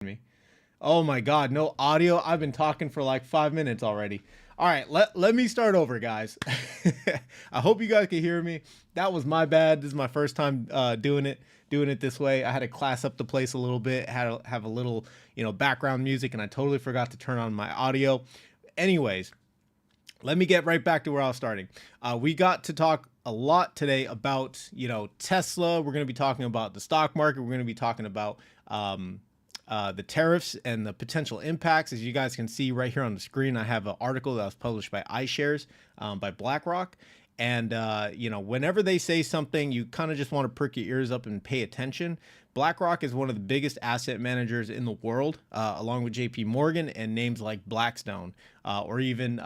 Me. Oh my God, no audio. I've been talking for like 5 minutes already. All right, let me start over, guys. I hope you guys can hear me. That was my bad. This is my first time doing it this way. I had to class up the place a little bit, had to have a little, background music, and I totally forgot to turn on my audio. Anyways, let me get right back to where I was starting. We got to talk a lot today about, Tesla. We're going to be talking about the stock market. We're going to be talking about the tariffs and the potential impacts. As you guys can see right here on the screen, I have an article that was published by iShares by BlackRock. And, whenever they say something, you kind of just want to perk your ears up and pay attention, BlackRock is one of the biggest asset managers in the world, along with JP Morgan and names like Blackstone, or even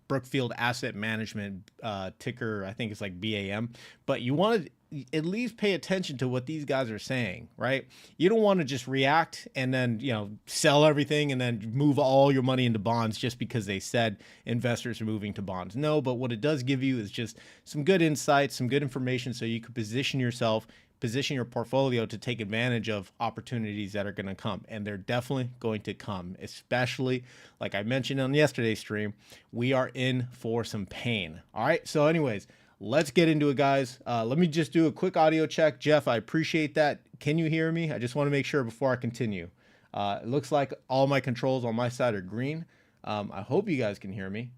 Brookfield Asset Management, ticker, I think it's like BAM. But you want to at least pay attention to what these guys are saying, right? You don't want to just react and then, sell everything and then move all your money into bonds just because they said investors are moving to bonds. No, but what it does give you is just some good insights, some good information so you can position your portfolio to take advantage of opportunities that are going to come. And they're definitely going to come, especially like I mentioned on yesterday's stream, we are in for some pain. All right. So anyways, let's get into it, guys. Let me just do a quick audio check. Jeff, I appreciate that. Can you hear me? I just want to make sure before I continue. It looks like all my controls on my side are green. I hope you guys can hear me.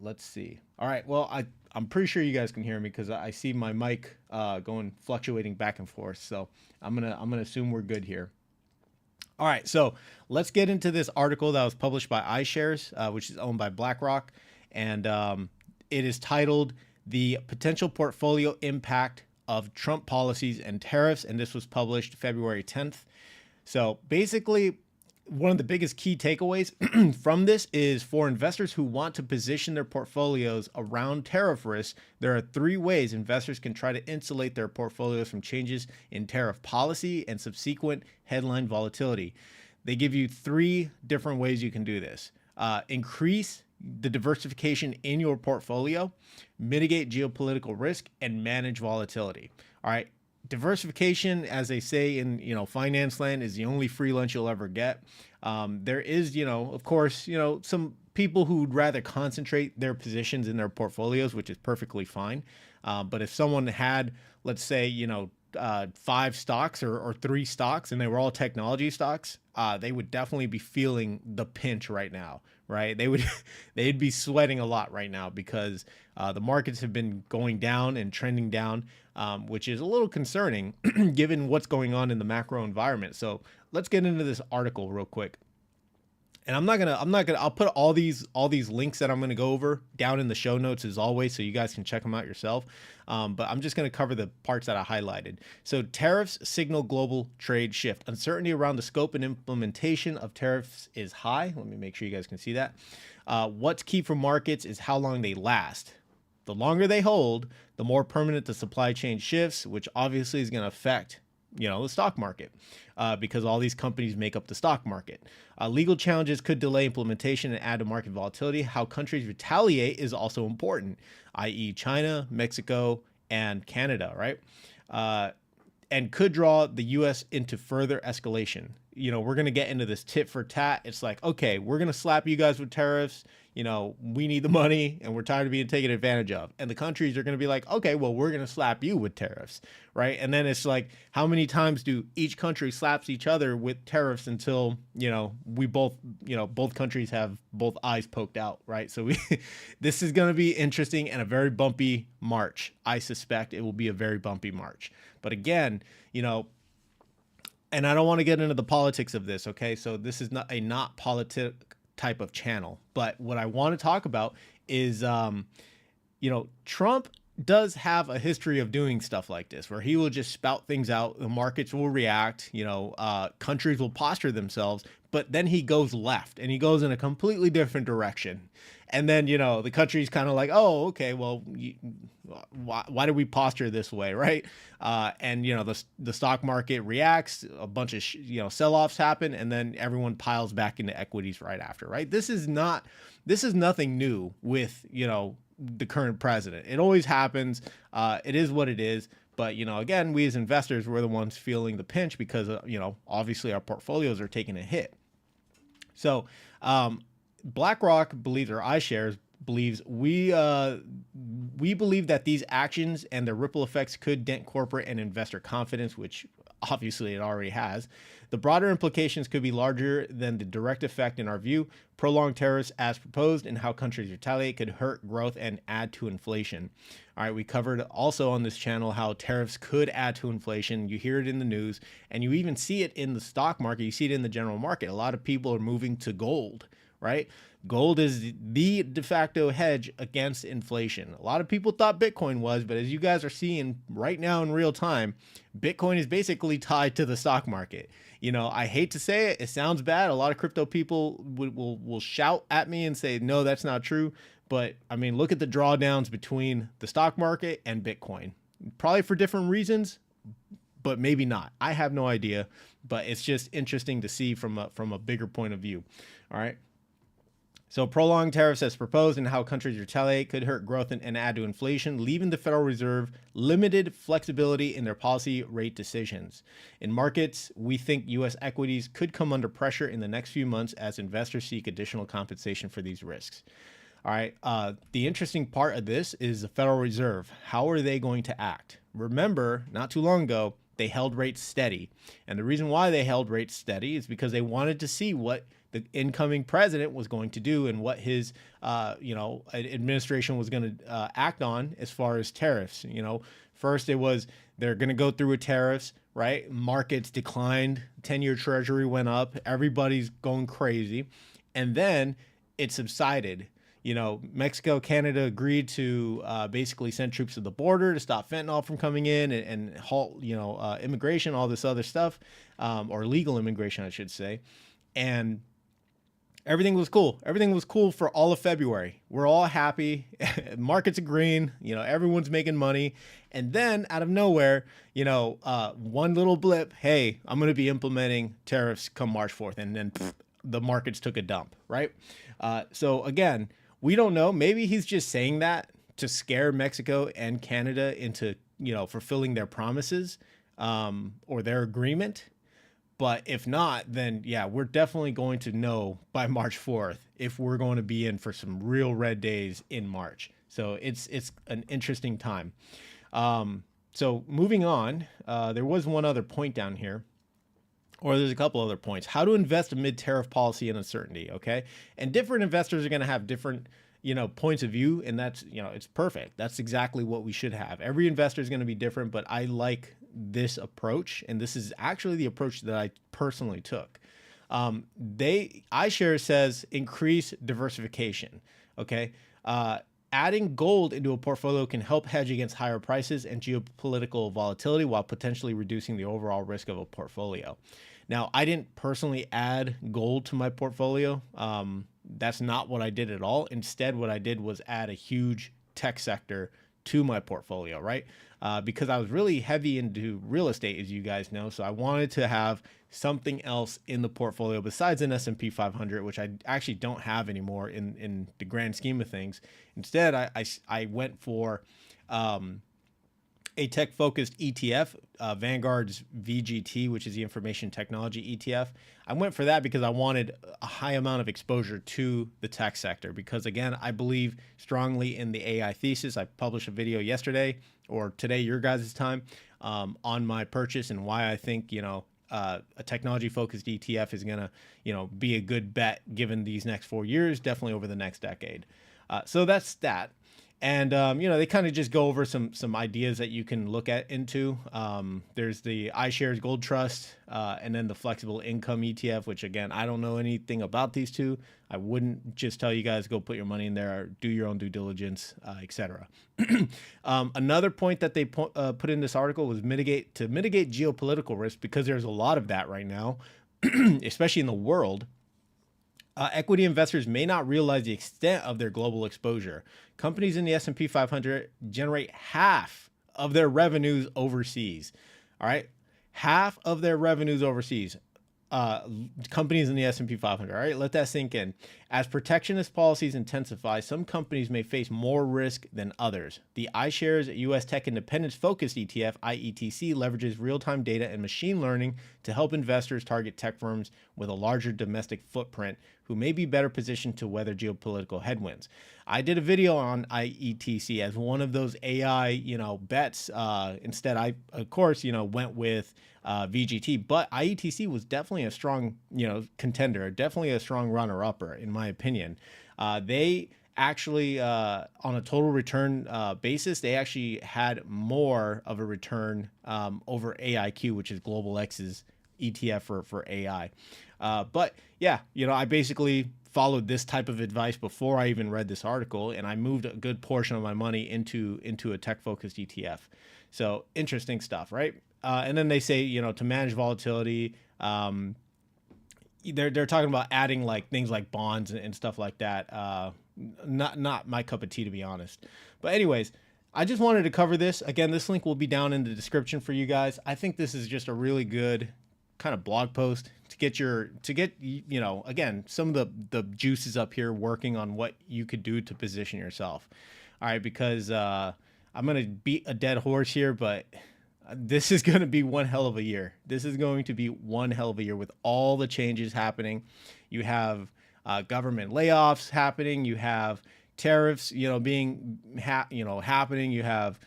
Let's see. All right. Well, I'm pretty sure you guys can hear me because I see my mic fluctuating back and forth. So I'm gonna assume we're good here. All right. So let's get into this article that was published by iShares, which is owned by BlackRock, and it is titled "The Potential Portfolio Impact of Trump Policies and Tariffs," and this was published February 10th. So basically, one of the biggest key takeaways from this is for investors who want to position their portfolios around tariff risks, there are 3 ways investors can try to insulate their portfolios from changes in tariff policy and subsequent headline volatility. They give you 3 different ways you can do this. Increase the diversification in your portfolio, mitigate geopolitical risk, and manage volatility. All right. Diversification, as they say in finance land, is the only free lunch you'll ever get. There is, of course, some people who'd rather concentrate their positions in their portfolios, which is perfectly fine. But if someone had, let's say, 5 stocks or 3 stocks and they were all technology stocks, they would definitely be feeling the pinch right now, right? They'd be sweating a lot right now because the markets have been going down and trending down, which is a little concerning given what's going on in the macro environment. So let's get into this article real quick. And I'll put all these links that I'm going to go over down in the show notes as always, so you guys can check them out yourself. But I'm just going to cover the parts that I highlighted. So tariffs signal global trade shift. Uncertainty around the scope and implementation of tariffs is high. Let me make sure you guys can see that. What's key for markets is how long they last. The longer they hold, the more permanent the supply chain shifts, which obviously is going to affect the stock market, because all these companies make up the stock market. Legal challenges could delay implementation and add to market volatility. How countries retaliate is also important, i.e. China, Mexico, and Canada, right? And could draw the U.S. into further escalation. We're going to get into this tit for tat. It's like, okay, we're going to slap you guys with tariffs. We need the money and we're tired of being taken advantage of. And the countries are going to be like, okay, well, we're going to slap you with tariffs, right? And then it's like, how many times do each country slaps each other with tariffs until, we both countries have both eyes poked out, right? So this is going to be interesting and a very bumpy March. I suspect it will be a very bumpy March. But again, and I don't want to get into the politics of this, okay? So this is not politic type of channel. But what I want to talk about is, Trump does have a history of doing stuff like this, where he will just spout things out, the markets will react, countries will posture themselves, but then he goes left and he goes in a completely different direction. And then, the country's kind of like, oh, okay, well, why do we posture this way, right? And, the stock market reacts, a bunch of, sell-offs happen, and then everyone piles back into equities right after, right? This is nothing new with, the current president. It always happens. It is what it is. But, again, we as investors, we're the ones feeling the pinch because, obviously our portfolios are taking a hit. So, BlackRock believes, or iShares believes, we believe that these actions and their ripple effects could dent corporate and investor confidence, which obviously it already has. The broader implications could be larger than the direct effect in our view. Prolonged tariffs as proposed and how countries retaliate could hurt growth and add to inflation. All right, we covered also on this channel how tariffs could add to inflation. You hear it in the news, and you even see it in the stock market. You see it in the general market. A lot of people are moving to gold, right? Gold is the de facto hedge against inflation. A lot of people thought Bitcoin was, but as you guys are seeing right now in real time, Bitcoin is basically tied to the stock market. You know, I hate to say it, it sounds bad. A lot of crypto people will shout at me and say, no, that's not true. But I mean, look at the drawdowns between the stock market and Bitcoin, probably for different reasons, but maybe not. I have no idea, but it's just interesting to see from a bigger point of view. All right. So prolonged tariffs as proposed and how countries retaliate could hurt growth and add to inflation, leaving the Federal Reserve limited flexibility in their policy rate decisions. In markets, we think U.S. equities could come under pressure in the next few months as investors seek additional compensation for these risks. All right. The interesting part of this is the Federal Reserve. How are they going to act? Remember, not too long ago, they held rates steady. And the reason why they held rates steady is because they wanted to see what the incoming president was going to do and what his, administration was going to act on as far as tariffs. You know, first it was they're going to go through with tariffs, right? Markets declined, 10-year treasury went up, everybody's going crazy. And then it subsided. You know, Mexico, Canada agreed to basically send troops to the border to stop fentanyl from coming in and halt, immigration, all this other stuff, or legal immigration, I should say. And everything was cool. Everything was cool for all of February. We're all happy. Markets are green. You know, everyone's making money. And then out of nowhere, one little blip. Hey, I'm going to be implementing tariffs come March 4th. And then the markets took a dump, right? So again, we don't know. Maybe he's just saying that to scare Mexico and Canada into, fulfilling their promises or their agreement. But if not, then yeah, we're definitely going to know by March 4th if we're going to be in for some real red days in March. So it's an interesting time. So moving on, there was one other point down here. Or there's a couple other points. How to invest amid tariff policy and uncertainty, okay? And different investors are going to have different, points of view, and that's, it's perfect. That's exactly what we should have. Every investor is going to be different, but I like this approach, and this is actually the approach that I personally took. iShares says increase diversification, okay? Adding gold into a portfolio can help hedge against higher prices and geopolitical volatility while potentially reducing the overall risk of a portfolio. Now, I didn't personally add gold to my portfolio. That's not what I did at all. Instead, what I did was add a huge tech sector to my portfolio, right? Because I was really heavy into real estate, as you guys know. So I wanted to have something else in the portfolio besides an S&P 500, which I actually don't have anymore in the grand scheme of things. Instead, I went for a tech-focused ETF, Vanguard's VGT, which is the Information Technology ETF. I went for that because I wanted a high amount of exposure to the tech sector because, again, I believe strongly in the AI thesis. I published a video yesterday or today, your guys' time, on my purchase and why I think, a technology-focused ETF is going to, be a good bet given these next 4 years, definitely over the next decade. So that's that. And, they kind of just go over some ideas that you can look into. There's the iShares Gold Trust and then the Flexible Income ETF, which, again, I don't know anything about these two. I wouldn't just tell you guys go put your money in there, or do your own due diligence, etc. Another point that they put in this article was mitigate geopolitical risk, because there's a lot of that right now, especially in the world. Equity investors may not realize the extent of their global exposure. Companies in the S&P 500 generate half of their revenues overseas. All right, half of their revenues overseas. Companies in the S&P 500. All right, let that sink in. As protectionist policies intensify, some companies may face more risk than others. The iShares U.S. Tech Independence Focused ETF, IETC, leverages real-time data and machine learning to help investors target tech firms with a larger domestic footprint who may be better positioned to weather geopolitical headwinds. I did a video on IETC as one of those AI, bets. Instead, I, of course, went with VGT, but IETC was definitely a strong, contender, definitely a strong runner-upper, in my opinion. They actually, on a total return basis, they actually had more of a return over AIQ, which is Global X's ETF for AI. But yeah, I basically followed this type of advice before I even read this article, and I moved a good portion of my money into a tech focused ETF. So interesting stuff, right? And then they say, you know, to manage volatility, they're talking about adding like things like bonds and stuff like that. Not my cup of tea, to be honest. But anyways, I just wanted to cover this. Again, this link will be down in the description for you guys. I think this is just a really good kind of blog post to get you know, again, some of the juices up here working on what you could do to position yourself. All right, because I'm gonna beat a dead horse here, but this is going to be one hell of a year. This is going to be one hell of a year with all the changes happening. You have government layoffs happening. You have tariffs, you know, being happening. You have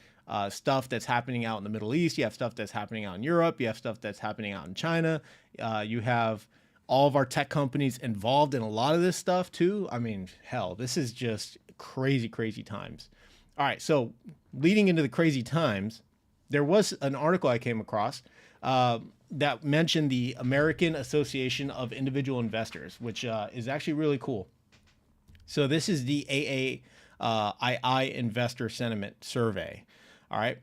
stuff that's happening out in the Middle East. You have stuff that's happening out in Europe. You have stuff that's happening out in China. You have all of our tech companies involved in a lot of this stuff too. I mean, hell, this is just crazy, crazy times. All right, so leading into the crazy times, there was an article I came across that mentioned the American Association of Individual Investors, which is actually really cool. So this is the AAII Investor Sentiment Survey. All right.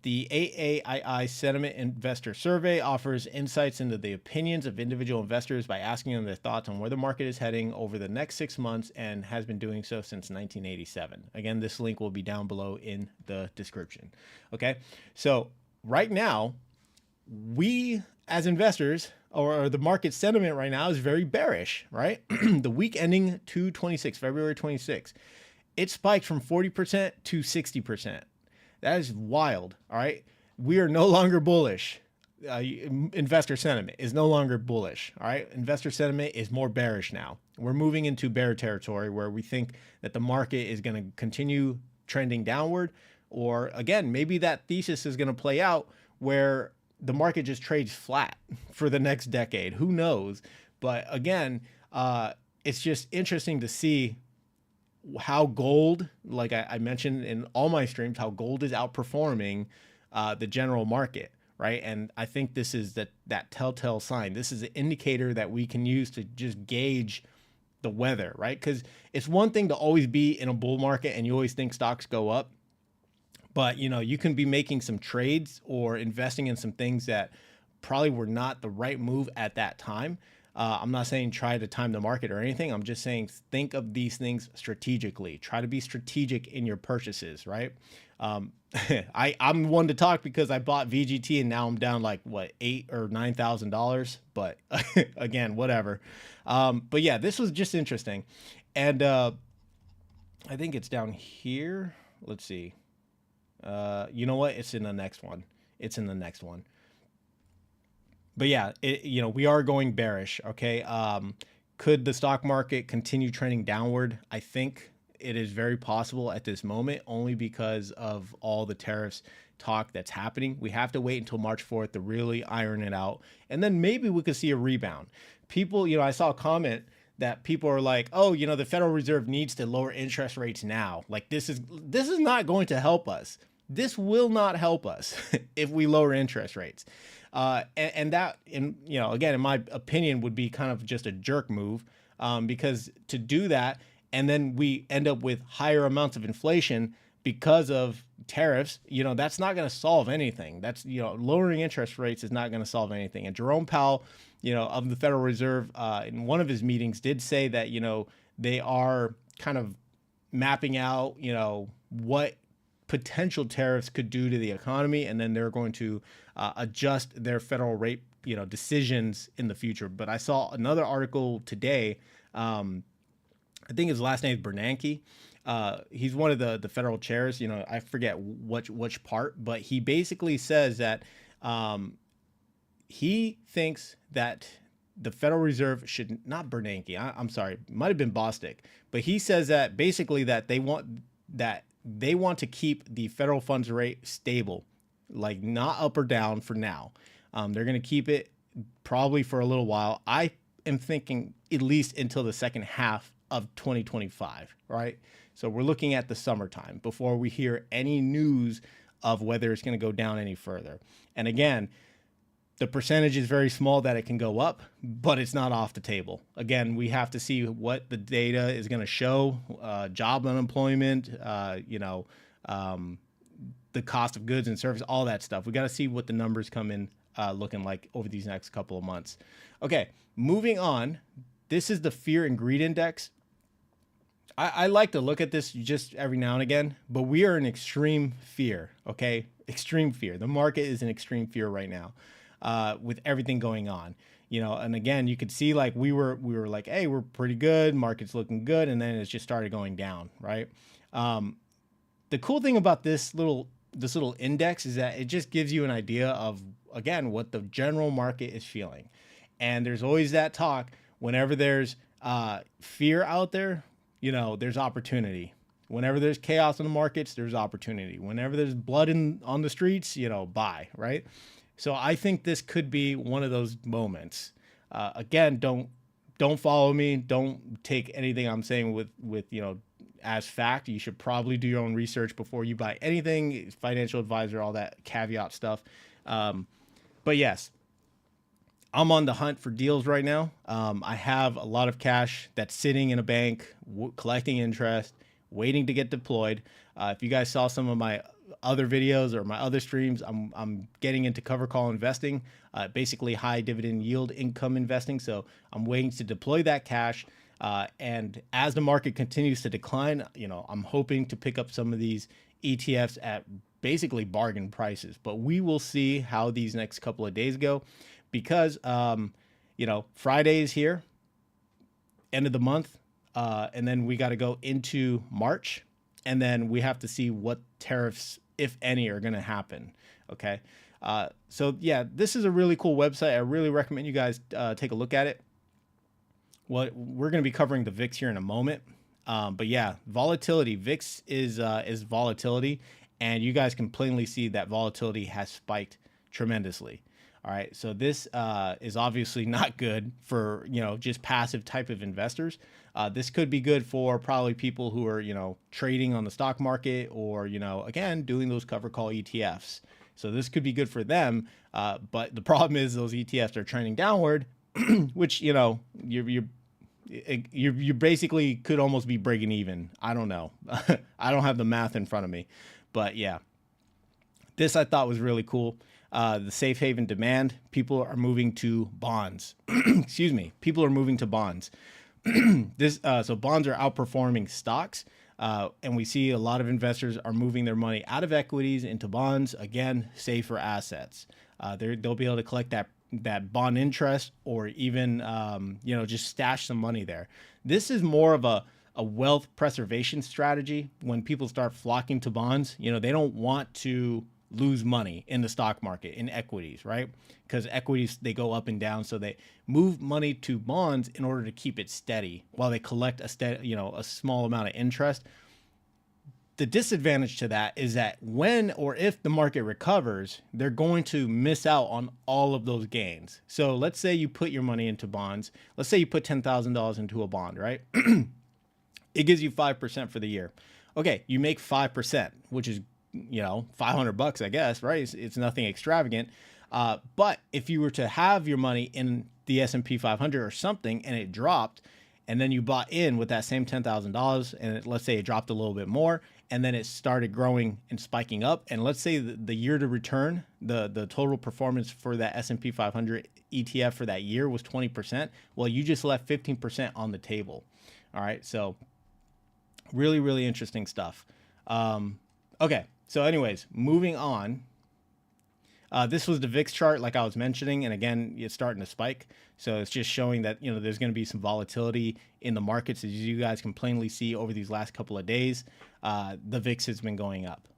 The AAII Sentiment Investor Survey offers insights into the opinions of individual investors by asking them their thoughts on where the market is heading over the next 6 months, and has been doing so since 1987. Again, this link will be down below in the description. Okay. So right now, we as investors, or the market sentiment right now, is very bearish, right? The week ending February 26, it spiked from 40% to 60%. That is wild. All right. We are no longer bullish. Investor sentiment is no longer bullish. All right. Investor sentiment is more bearish now. We're moving into bear territory where we think that the market is going to continue trending downward, or again, maybe that thesis is going to play out where the market just trades flat for the next decade. Who knows? But again, it's just interesting to see how gold, like I mentioned in all my streams, how gold is outperforming the general market, right? And I think this is that telltale sign. This is an indicator that we can use to just gauge the weather, right? Because it's one thing to always be in a bull market and you always think stocks go up, but you know, you can be making some trades or investing in some things that probably were not the right move at that time. I'm not saying try to time the market or anything. I'm just saying think of these things strategically. Try to be strategic in your purchases, right? I'm one to talk because I bought VGT and now I'm down like what, $8,000 or $9,000. But again, whatever. But yeah, this was just interesting, and I think it's down here. Let's see. You know what? It's in the next one. It's in the next one. But yeah, you know, we are going bearish. Okay. Could the stock market continue trending downward? I think it is very possible at this moment, only because of all the tariffs talk that's happening. We have to wait until March 4th to really iron it out. And then maybe we could see a rebound. People, you know, I saw a comment that people are like, oh, you know, the Federal Reserve needs to lower interest rates now. Like this is not going to help us. This will not help us if we lower interest rates. And that, you know, again, in my opinion, would be kind of just a jerk move, because to do that, and then we end up with higher amounts of inflation because of tariffs, you know, that's not going to solve anything. That's, you know, lowering interest rates is not going to solve anything. And Jerome Powell, you know, of the Federal Reserve, in one of his meetings did say that, you know, they are kind of mapping out, you know, what potential tariffs could do to the economy, and then they're going to adjust their federal rate, you know, decisions in the future. But I saw another article today. I think his last name is Bernanke. He's one of the federal chairs. You know, I forget which part, but he basically says that he thinks that the Federal Reserve should not Bernanke. I'm sorry, might have been Bostic, but he says that basically that they want to keep the federal funds rate stable, like not up or down for now. They're going to keep it probably for a little while. I am thinking at least until the second half of 2025, right? So we're looking at the summertime before we hear any news of whether it's going to go down any further. And again, The percentage is very small that it can go up, but it's not off the table. Again, we have to see what the data is going to show, job unemployment, the cost of goods and service, all that stuff. We got to see what the numbers come in looking like over these next couple of months. Okay, moving on. This is the fear and greed index. I like to look at this just every now and again, but we are in extreme fear, okay? Extreme fear. The market is in extreme fear right now with everything going on. And again, you could see like we were like, hey, we're pretty good, market's looking good, and then it's just started going down, right? The cool thing about this little index is that it just gives you an idea of, again, what the general market is feeling. And there's always that talk whenever there's fear out there, there's opportunity. Whenever there's chaos in the markets, there's opportunity. Whenever there's blood on the streets, buy, right? So I think this could be one of those moments. Again, don't follow me. Don't take anything I'm saying with as fact. You should probably do your own research before you buy anything. Financial advisor, all that caveat stuff. But yes, I'm on the hunt for deals right now. I have a lot of cash that's sitting in a bank, collecting interest, waiting to get deployed. If you guys saw some of my other videos or my other streams, I'm getting into cover call investing, basically high dividend yield income investing. So I'm waiting to deploy that cash. And as the market continues to decline, I'm hoping to pick up some of these ETFs at basically bargain prices. But we will see how these next couple of days go, because Friday is here, end of the month, and then we got to go into March, and then we have to see what tariffs, if any, are going to happen. Okay. So yeah, this is a really cool website. I really recommend you guys take a look at it. We're going to be covering the VIX here in a moment. But yeah, volatility, VIX is volatility, and you guys can plainly see that volatility has spiked tremendously. All right. So this is obviously not good for, just passive type of investors. This could be good for probably people who are, trading on the stock market, or, again, doing those cover call ETFs. So this could be good for them. But the problem is those ETFs are trending downward, which, you basically could almost be breaking even. I don't know. I don't have the math in front of me, but yeah, this I thought was really cool. The safe haven demand, people are moving to bonds. Excuse me. People are moving to bonds. So bonds are outperforming stocks. And we see a lot of investors are moving their money out of equities into bonds. Again, safer assets. They'll be able to collect that bond interest, or even, just stash some money there. This is more of a wealth preservation strategy. When people start flocking to bonds, they don't want to lose money in the stock market, in equities, right? Because equities, they go up and down. So they move money to bonds in order to keep it steady while they collect a small amount of interest. The disadvantage to that is that when or if the market recovers, they're going to miss out on all of those gains. So let's say you put your money into bonds. Let's say you put $10,000 into a bond, right? It gives you 5% for the year. Okay, you make 5%, which is $500, I guess, right? It's nothing extravagant. But if you were to have your money in the S&P 500 or something, and it dropped, and then you bought in with that same $10,000, and let's say it dropped a little bit more, and then it started growing and spiking up, and let's say the year to return, the total performance for that S&P 500 ETF for that year was 20%. Well, you just left 15% on the table. All right, so really, really interesting stuff. Okay. So anyways, moving on, this was the VIX chart, like I was mentioning, and again, it's starting to spike. So it's just showing that, there's going to be some volatility in the markets. As you guys can plainly see over these last couple of days, the VIX has been going up.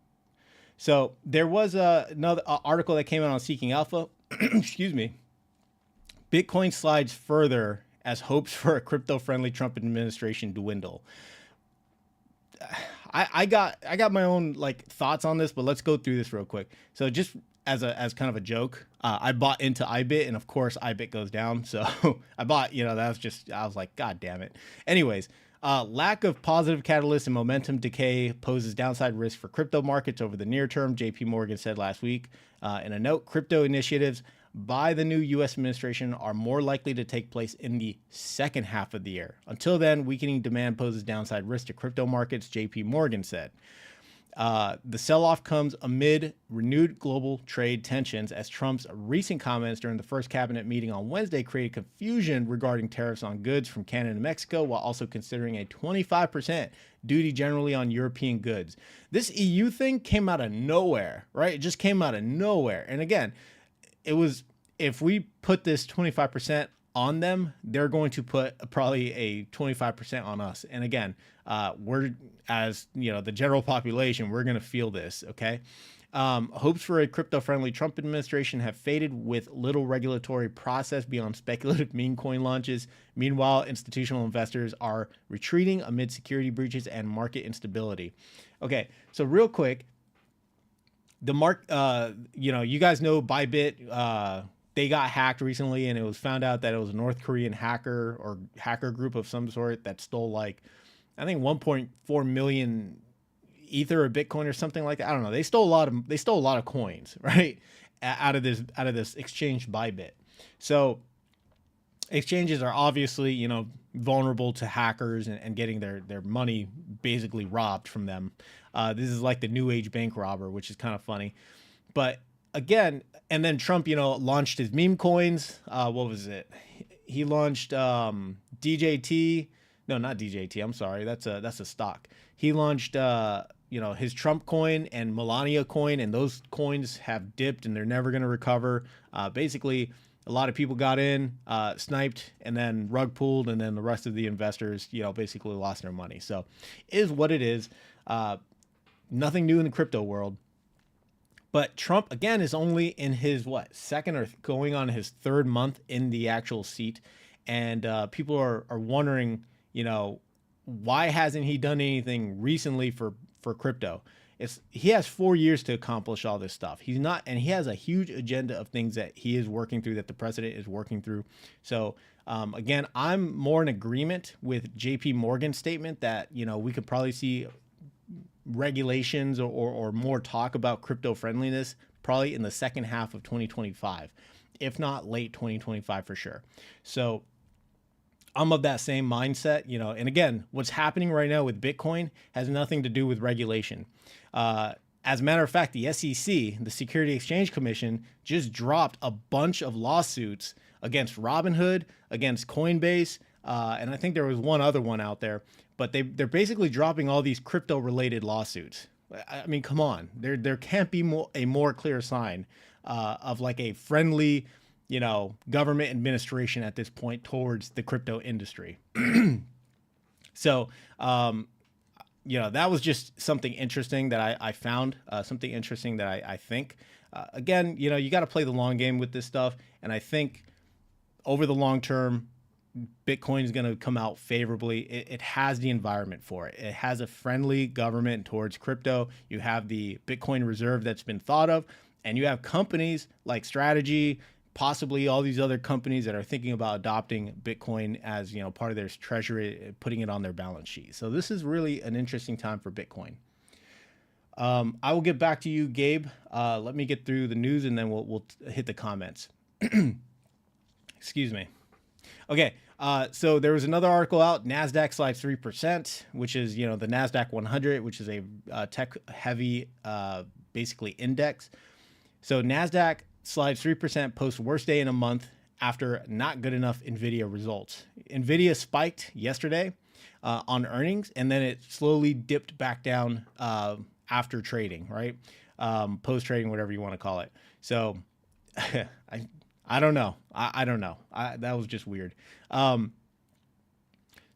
So there was another article that came out on Seeking Alpha. Excuse me. Bitcoin slides further as hopes for a crypto-friendly Trump administration dwindle. I got my own thoughts on this, but let's go through this real quick. So just as kind of a joke, I bought into IBIT, and of course IBIT goes down. So I bought, I was like, God damn it. Anyways, lack of positive catalyst and momentum decay poses downside risk for crypto markets over the near term, JP Morgan said last week. In a note, crypto initiatives by the new U.S. administration are more likely to take place in the second half of the year. Until then, weakening demand poses downside risk to crypto markets, JP Morgan said. The sell-off comes amid renewed global trade tensions as Trump's recent comments during the first cabinet meeting on Wednesday created confusion regarding tariffs on goods from Canada and Mexico, while also considering a 25% duty generally on European goods. This EU thing came out of nowhere, right? It just came out of nowhere. And again, it was, if we put this 25% on them, they're going to put probably a 25% on us. And again, we're, as you know, the general population, we're going to feel this. Okay. Hopes for a crypto-friendly Trump administration have faded with little regulatory process beyond speculative meme coin launches. Meanwhile, institutional investors are retreating amid security breaches and market instability. Okay. So real quick, the you know, you guys know Bybit, they got hacked recently, and it was found out that it was a North Korean hacker or hacker group of some sort that stole, like, I think 1.4 million Ether or Bitcoin or something like that. I don't know. They stole a lot of coins, right? Out of this exchange Bybit. So exchanges are obviously, you know, vulnerable to hackers and getting their money basically robbed from them. This is like the new age bank robber, which is kind of funny. But again, and then Trump, you know, launched his meme coins. What was it? He launched DJT. No, not DJT. I'm sorry. That's a stock. He launched you know, his Trump coin and Melania coin, and those coins have dipped and they're never going to recover. Basically, a lot of people got in, sniped, and then rug pulled, and then the rest of the investors, you know, basically lost their money. So it is what it is. Nothing new in the crypto world. But Trump, again, is only in his, second or going on his third month in the actual seat. And people are wondering, you know, why hasn't he done anything recently for crypto? He has 4 years to accomplish all this stuff. He's not, and he has a huge agenda of things that he is working through, that the president is working through. So again, I'm more in agreement with JP Morgan's statement that, you know, we could probably see regulations or more talk about crypto friendliness probably in the second half of 2025, if not late 2025 for sure. So I'm of that same mindset, you know, and again, what's happening right now with Bitcoin has nothing to do with regulation. As a matter of fact, the SEC, the Security Exchange Commission, just dropped a bunch of lawsuits against Robinhood, against Coinbase, and I think there was one other one out there, but they're basically dropping all these crypto related lawsuits. I mean, come on, there can't be a more clear sign of like a friendly, you know, government administration at this point towards the crypto industry. So, you know, that was just something interesting that I found, something interesting that I think, again, you know, you got to play the long game with this stuff. And I think over the long term, Bitcoin is going to come out favorably. It has the environment for it. It has a friendly government towards crypto. You have the Bitcoin reserve that's been thought of, and you have companies like Strategy, possibly all these other companies that are thinking about adopting Bitcoin as, you know, part of their treasury, putting it on their balance sheet. So this is really an interesting time for Bitcoin. I will get back to you, Gabe. Let me get through the news and then we'll hit the comments. Excuse me. Okay. So there was another article out, NASDAQ slides 3%, which is, you know, the NASDAQ 100, which is a tech heavy, basically index. So NASDAQ slides 3% post worst day in a month after not good enough NVIDIA results. NVIDIA spiked yesterday on earnings, and then it slowly dipped back down after trading, right? Post trading, whatever you want to call it. So I don't know. I don't know. That was just weird.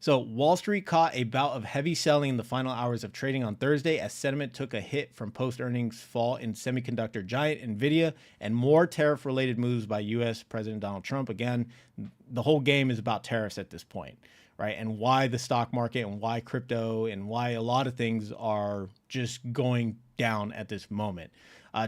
So Wall Street caught a bout of heavy selling in the final hours of trading on Thursday as sentiment took a hit from post-earnings fall in semiconductor giant NVIDIA and more tariff-related moves by U.S. President Donald Trump. Again, the whole game is about tariffs at this point, right? And why the stock market and why crypto and why a lot of things are just going down at this moment.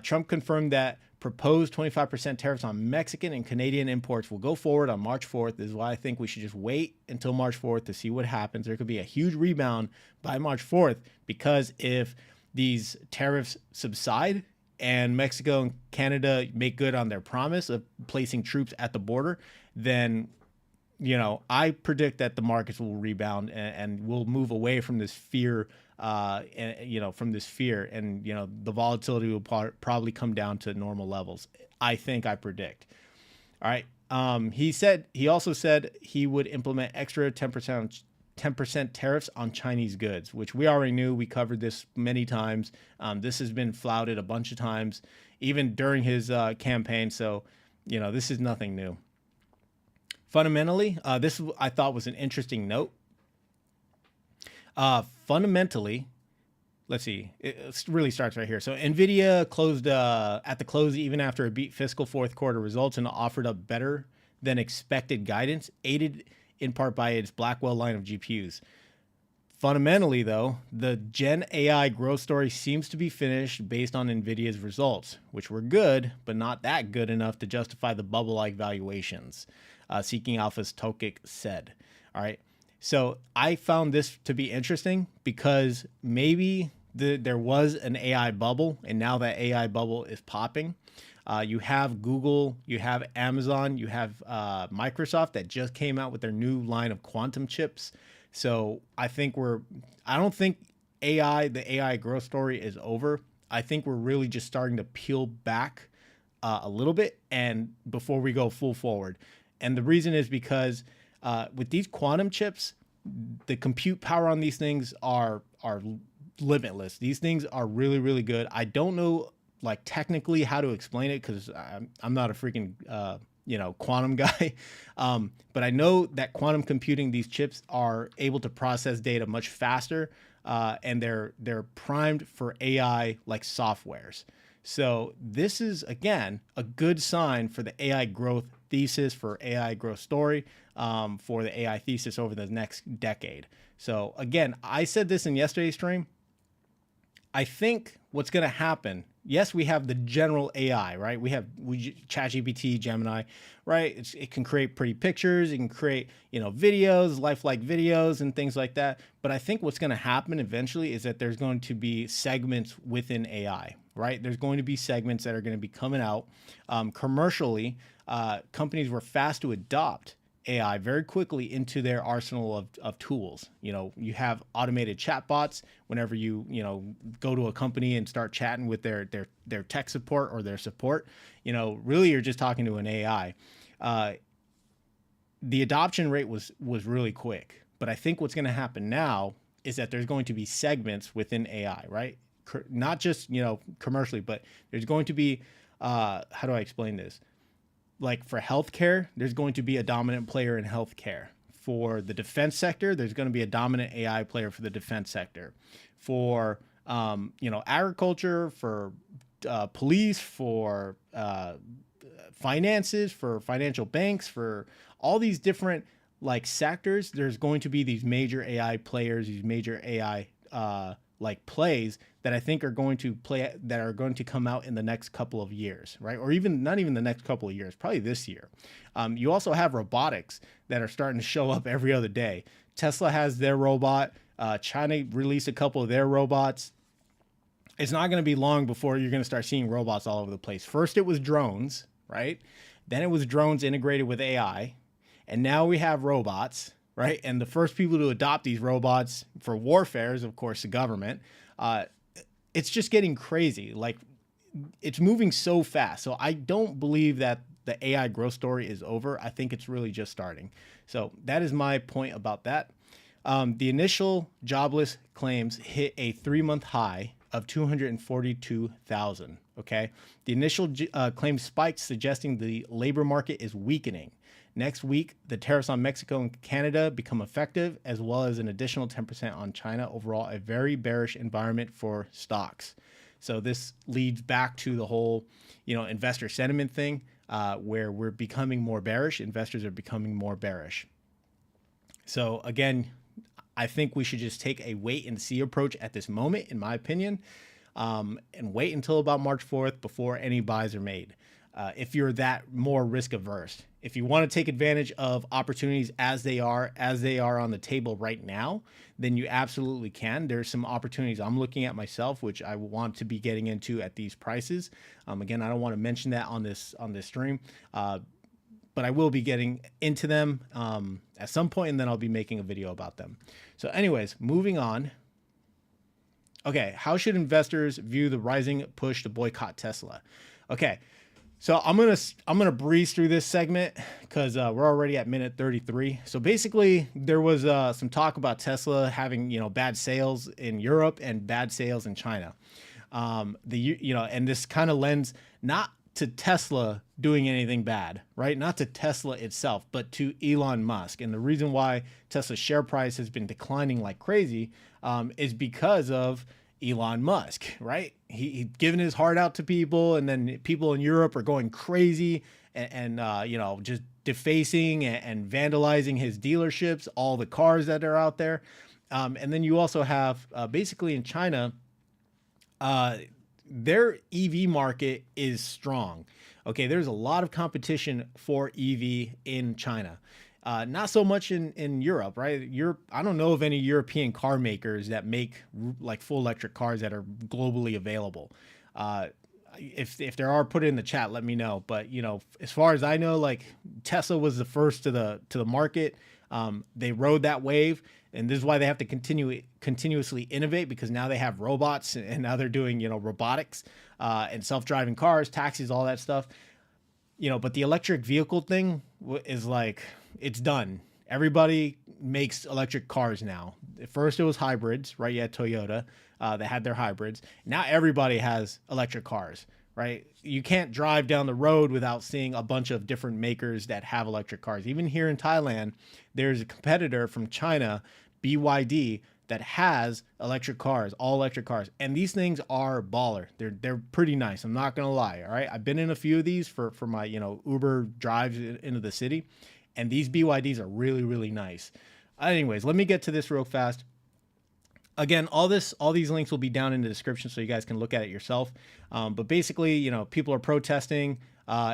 Trump confirmed that proposed 25% tariffs on Mexican and Canadian imports will go forward on March 4th. This is why I think we should just wait until March 4th to see what happens. There could be a huge rebound by March 4th because if these tariffs subside and Mexico and Canada make good on their promise of placing troops at the border, then, you know, I predict that the markets will rebound and will move away from this fear, and, you know, from this fear, and, you know, the volatility will probably come down to normal levels. I predict. All right. He also said he would implement extra 10% tariffs on Chinese goods, which we already knew. We covered this many times. This has been flouted a bunch of times, even during his campaign. So, you know, this is nothing new. Fundamentally, this I thought was an interesting note. Fundamentally, let's see, it really starts right here. So NVIDIA closed at the close, even after it beat fiscal fourth quarter results and offered up better than expected guidance, aided in part by its Blackwell line of GPUs. Fundamentally, though, the Gen AI growth story seems to be finished based on NVIDIA's results, which were good, but not that good enough to justify the bubble-like valuations, Seeking Alpha's Tokik said. All right. So I found this to be interesting because maybe there was an AI bubble, and now that AI bubble is popping. You have Google, you have Amazon, you have Microsoft that just came out with their new line of quantum chips. So I don't think the AI growth story is over. I think we're really just starting to peel back a little bit, and before we go full forward. And the reason is because with these quantum chips, the compute power on these things are limitless. These things are really, really good. I don't know, like, technically how to explain it, because I'm not a freaking quantum guy, but I know that quantum computing, these chips are able to process data much faster, and they're primed for AI like softwares. So this is, again, a good sign for the AI growth thesis, for AI growth story, for the AI thesis over the next decade. So again, I said this in yesterday's stream. I think what's going to happen, yes, we have the general AI, right? We ChatGPT, Gemini, right? It can create pretty pictures. It can create, videos, lifelike videos and things like that. But I think what's going to happen eventually is that there's going to be segments within AI, right? There's going to be segments that are going to be coming out commercially. Companies were fast to adopt AI very quickly into their arsenal of tools. You have automated chatbots whenever you go to a company and start chatting with their tech support or their support. Really you're just talking to an AI. The adoption rate was really quick, but I think what's going to happen now is that there's going to be segments within AI, right? Not just commercially, but there's going to be how do I explain this? Like for healthcare, there's going to be a dominant player in healthcare. For the defense sector, there's going to be a dominant AI player for the defense sector. For agriculture, for police, for finances, for financial banks, for all these different sectors, there's going to be these major AI players, these major AI plays that I think are going to come out in the next couple of years, right? Or not even the next couple of years, probably this year. You also have robotics that are starting to show up every other day. Tesla has their robot. China released a couple of their robots. It's not going to be long before you're going to start seeing robots all over the place. First, it was drones, right? Then it was drones integrated with AI. And now we have robots, right? And the first people to adopt these robots for warfare is, of course, the government. It's just getting crazy. It's moving so fast. So I don't believe that the AI growth story is over. I think it's really just starting. So that is my point about that. The initial jobless claims hit a 3-month high of 242,000. Okay. The initial claims spiked, suggesting the labor market is weakening. Next week, the tariffs on Mexico and Canada become effective, as well as an additional 10% on China. Overall, a very bearish environment for stocks. So this leads back to the whole, investor sentiment thing, where we're becoming more bearish. Investors are becoming more bearish. So again, I think we should just take a wait and see approach at this moment, in my opinion, and wait until about March 4th before any buys are made. if you're that more risk averse. If you want to take advantage of opportunities as they are on the table right now, then you absolutely can. There's some opportunities I'm looking at myself, which I want to be getting into at these prices. Again, I don't want to mention that on this stream, but I will be getting into them at some point, and then I'll be making a video about them. So anyways, moving on. Okay, how should investors view the rising push to boycott Tesla? Okay, so I'm gonna breeze through this segment because we're already at minute 33. So basically, there was some talk about Tesla having bad sales in Europe and bad sales in China. And this kind of lends not to Tesla doing anything bad, right? Not to Tesla itself, but to Elon Musk. And the reason why Tesla's share price has been declining like crazy is because of Elon Musk, right? He's giving his heart out to people, and then people in Europe are going crazy and just defacing and vandalizing his dealerships, all the cars that are out there. And then you also have basically in China, their EV market is strong. Okay, there's a lot of competition for EV in China. Not so much in Europe, right? I don't know of any European car makers that make like full electric cars that are globally available. If there are, put it in the chat, let me know. But as far as I know, like Tesla was the first to the market. They rode that wave, and this is why they have to continuously innovate, because now they have robots, and now they're doing robotics and self-driving cars, taxis, all that stuff. But the electric vehicle thing is like, it's done. Everybody makes electric cars now. At first it was hybrids, right? You had Toyota that had their hybrids. Now everybody has electric cars, right? You can't drive down the road without seeing a bunch of different makers that have electric cars. Even here in Thailand, there's a competitor from China, BYD, that has electric cars, all electric cars. And these things are baller. They're pretty nice. I'm not going to lie. All right. I've been in a few of these for my, Uber drives into the city, and these BYDs are really, really nice. Anyways, let me get to this real fast. Again, all these links will be down in the description so you guys can look at it yourself. But basically, people are protesting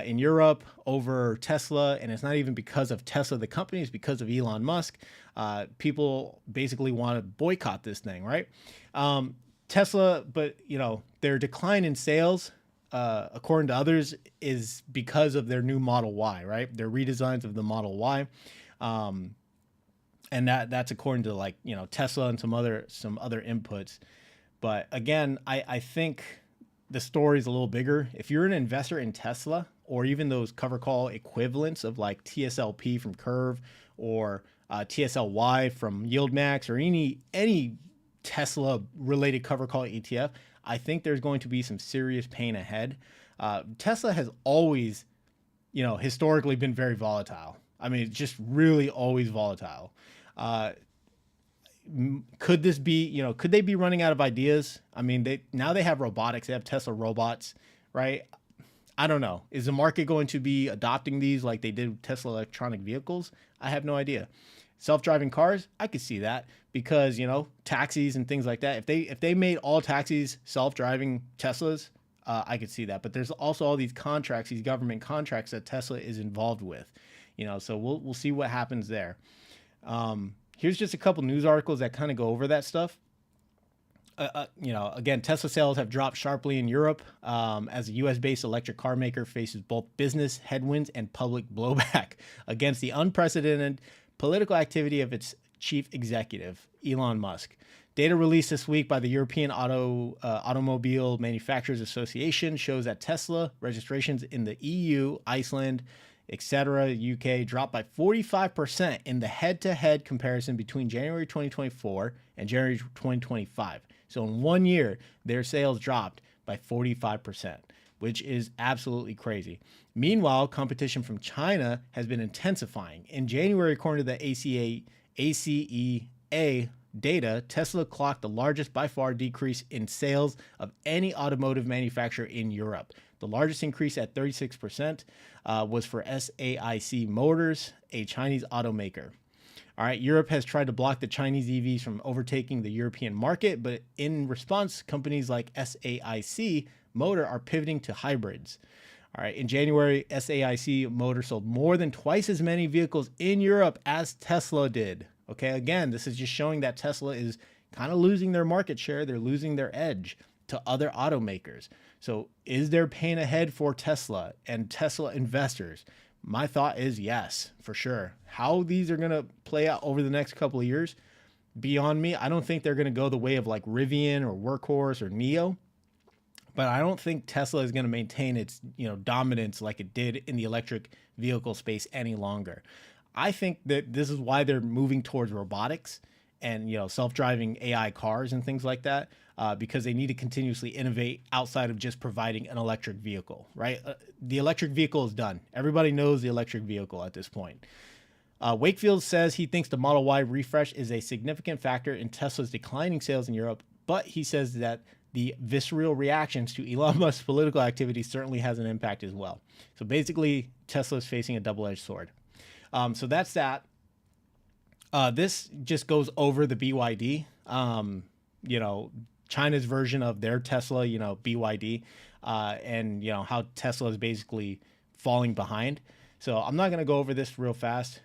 in Europe over Tesla, and it's not even because of Tesla, the company, it's because of Elon Musk. People basically want to boycott this thing, right? Tesla, but their decline in sales, according to others, is because of their new Model Y, right? Their redesigns of the Model Y. And that's according to Tesla and some other inputs. But again, I think the story is a little bigger. If you're an investor in Tesla, or even those cover call equivalents of like TSLP from Kurv, or TSLY from yieldmax, or any Tesla related cover call ETF, I think there's going to be some serious pain ahead. Tesla has always, historically been very volatile. I mean, just really always volatile. Could this be, could they be running out of ideas? I mean, now they have robotics. They have Tesla robots, right? I don't know. Is the market going to be adopting these like they did with Tesla electronic vehicles? I have no idea. Self-driving cars, I could see that, because, taxis and things like that. If they made all taxis self-driving Teslas, I could see that. But there's also all these contracts, these government contracts that Tesla is involved with, so we'll see what happens there. Here's just a couple news articles that kind of go over that stuff. Again, Tesla sales have dropped sharply in Europe as a US-based electric car maker faces both business headwinds and public blowback against the unprecedented political activity of its chief executive, Elon Musk. Data released this week by the European Automobile Manufacturers Association shows that Tesla registrations in the EU, Iceland, etc., UK dropped by 45% in the head-to-head comparison between January 2024 and January 2025. So in 1 year, their sales dropped by 45%, which is absolutely crazy. Meanwhile, competition from China has been intensifying. In January, according to the ACEA data, Tesla clocked the largest by far decrease in sales of any automotive manufacturer in Europe. The largest increase at 36% was for SAIC Motors, a Chinese automaker. All right, Europe has tried to block the Chinese EVs from overtaking the European market, but in response, companies like SAIC Motor are pivoting to hybrids. All right, in January, SAIC Motor sold more than twice as many vehicles in Europe as Tesla did. Okay, again, this is just showing that Tesla is kind of losing their market share. They're losing their edge to other automakers. So is there pain ahead for Tesla and Tesla investors? My thought is yes, for sure. How these are going to play out over the next couple of years, beyond me. I don't think they're going to go the way of like Rivian or Workhorse or Neo. But I don't think Tesla is going to maintain its, dominance like it did in the electric vehicle space any longer. I think that this is why they're moving towards robotics and, self-driving AI cars and things like that, because they need to continuously innovate outside of just providing an electric vehicle, right? The electric vehicle is done. Everybody knows the electric vehicle at this point. Wakefield says he thinks the Model Y refresh is a significant factor in Tesla's declining sales in Europe, but he says that the visceral reactions to Elon Musk's political activity certainly has an impact as well. So basically, Tesla is facing a double-edged sword. So that's that. This just goes over the BYD, China's version of their Tesla, BYD, and, how Tesla is basically falling behind. So I'm not going to go over this real fast.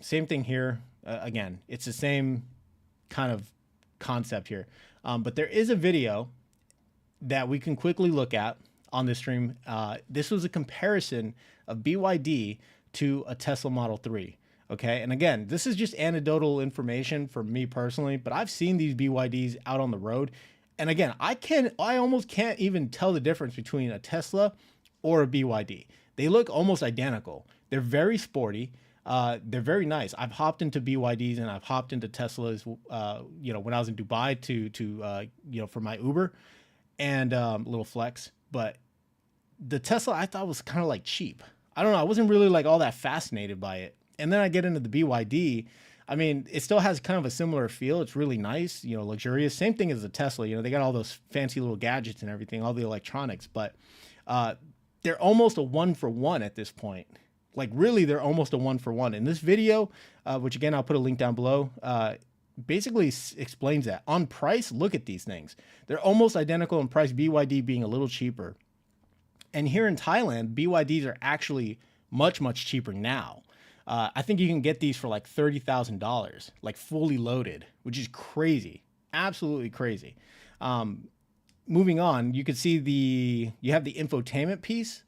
Same thing here. Again, it's the same kind of concept here. But there is a video that we can quickly look at on this stream. This was a comparison of BYD to a Tesla Model 3. Okay. And again, this is just anecdotal information for me personally, but I've seen these BYDs out on the road. And again, I almost can't even tell the difference between a Tesla or a BYD. They look almost identical. They're very sporty. They're very nice. I've hopped into BYDs and I've hopped into Teslas, when I was in Dubai to for my Uber and little flex. But the Tesla I thought was kind of like cheap. I don't know. I wasn't really like all that fascinated by it. And then I get into the BYD. I mean, it still has kind of a similar feel. It's really nice, luxurious. Same thing as the Tesla. They got all those fancy little gadgets and everything, all the electronics. But they're almost a one-for-one at this point. Like really, they're almost a one-for-one. In this video, which again, I'll put a link down below, basically explains that. On price, look at these things. They're almost identical in price, BYD being a little cheaper. And here in Thailand, BYDs are actually much, much cheaper now. I think you can get these for like $30,000, like fully loaded, which is crazy, absolutely crazy. Moving on, you can see you have the infotainment piece,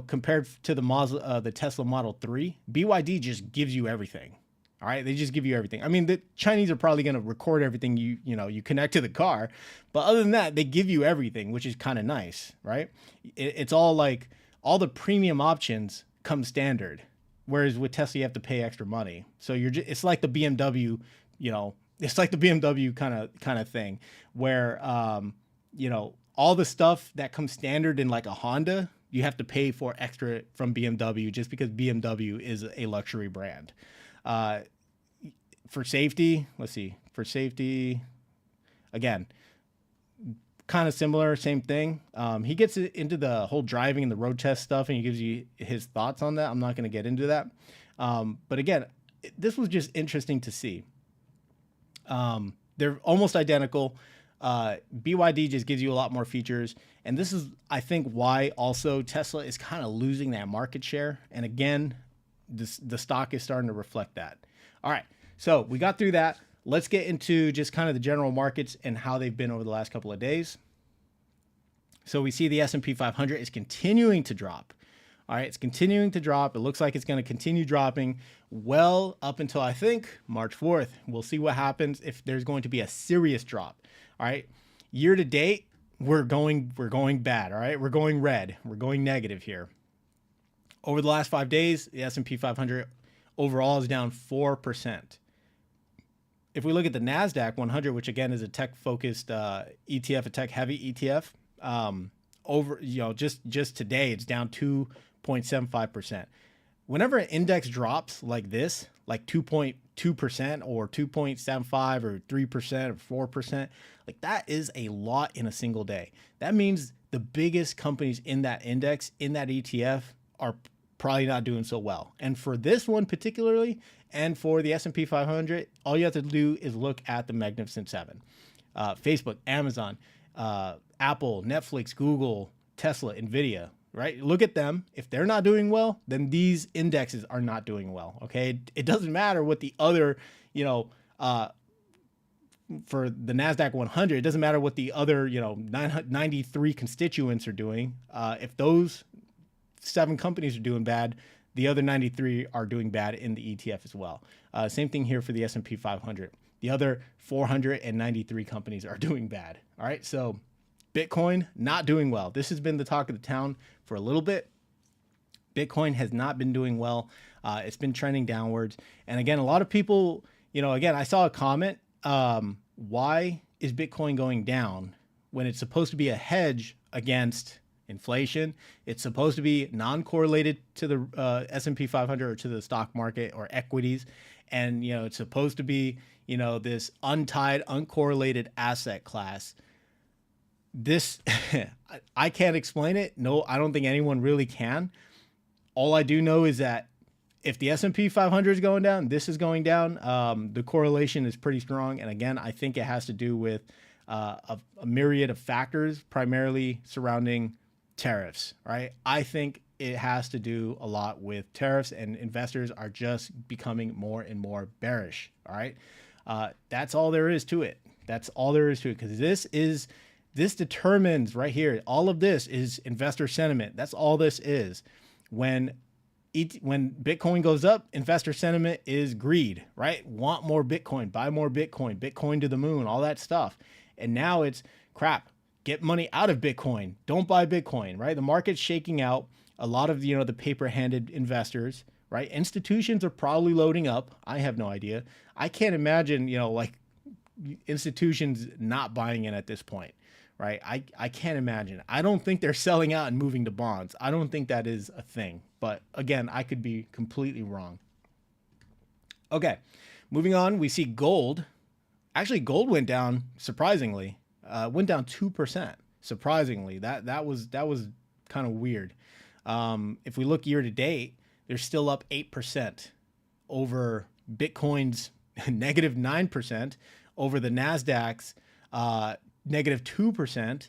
compared to the Tesla Model 3. BYD just gives you everything. All right, they just give you everything. I mean, the Chinese are probably going to record everything you connect to the car, but other than that, they give you everything, which is kind of nice, right? It's all like all the premium options come standard, whereas with Tesla you have to pay extra money. So it's like the BMW, it's like the BMW kind of thing, where all the stuff that comes standard in like a Honda, you have to pay for extra from BMW just because BMW is a luxury brand. For safety, again, kind of similar, same thing. He gets into the whole driving and the road test stuff, and he gives you his thoughts on that. I'm not going to get into that. But again, this was just interesting to see. They're almost identical. BYD just gives you a lot more features. And this is, I think, why also Tesla is kind of losing that market share. And again, the stock is starting to reflect that. All right, so we got through that. Let's get into just kind of the general markets and how they've been over the last couple of days. So we see the S&P 500 is continuing to drop. All right, it's continuing to drop. It looks like it's going to continue dropping well up until, I think, March 4th. We'll see what happens if there's going to be a serious drop. All right, year to date, we're going bad. All right, we're going red. We're going negative here. Over the last 5 days, the S&P 500 overall is down 4%. If we look at the NASDAQ 100, which again is a tech-focused ETF, a tech-heavy ETF, just today it's down 2.75%. Whenever an index drops like this, like 2.2% or 2.75 or 3% or 4%, like that is a lot in a single day. That means the biggest companies in that index, in that ETF, are probably not doing so well. And for this one particularly, and for the S&P 500, all you have to do is look at the Magnificent Seven. Facebook, Amazon, Apple, Netflix, Google, Tesla, NVIDIA. right? Look at them. If they're not doing well, then these indexes are not doing well. Okay. It doesn't matter what the other, you know, for the NASDAQ 100, it doesn't matter what the other, you know, 93 constituents are doing. If those 7 companies are doing bad, the other 93 are doing bad in the ETF as well. Same thing here for the S&P 500. The other 493 companies are doing bad. All right. So Bitcoin not doing well. This has been the talk of the town for a little bit. Bitcoin has not been doing well. It's been trending downwards. And again, a lot of people, you know, again, I saw a comment. Why is Bitcoin going down when it's supposed to be a hedge against inflation? It's supposed to be non-correlated to the S&P 500 or to the stock market or equities. And, you know, it's supposed to be, you know, this untied, uncorrelated asset class. This, I can't explain it. No, I don't think anyone really can. All I do know is that if the S&P 500 is going down, this is going down. The correlation is pretty strong. And again, I think it has to do with a myriad of factors, primarily surrounding tariffs, right? I think it has to do a lot with tariffs, and investors are just becoming more and more bearish, all right? That's all there is to it. That's all there is to it, because this determines right here, all of this is investor sentiment. That's all this is. When Bitcoin goes up, investor sentiment is greed, right? Want more Bitcoin, buy more Bitcoin, Bitcoin to the moon, all that stuff. And now it's crap. Get money out of Bitcoin. Don't buy Bitcoin, right? The market's shaking out. A lot of, you know, the paper-handed investors, right? Institutions are probably loading up. I have no idea. I can't imagine, you know, like institutions not buying in at this point, right? I can't imagine. I don't think they're selling out and moving to bonds. I don't think that is a thing. But again, I could be completely wrong. Okay, moving on, we see gold. Actually, gold went down surprisingly. Went down 2%. Surprisingly, that was kind of weird. If we look year to date, they're still up 8% over Bitcoin's negative 9%, over the Nasdaq's negative 2%,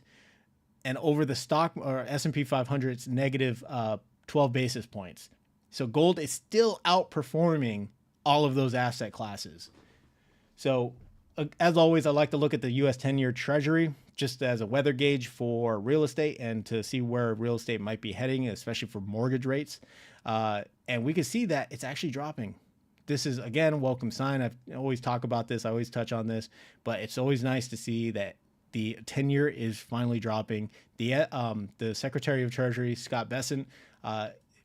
and over the stock or S&P 500's negative 12 basis points. So gold is still outperforming all of those asset classes. So as always, I like to look at the US 10-year Treasury just as a weather gauge for real estate and to see where real estate might be heading, especially for mortgage rates. And we can see that it's actually dropping. This is, again, a welcome sign. I always talk about this. I always touch on this, but it's always nice to see that the 10-year is finally dropping. The Secretary of Treasury, Scott Bessent,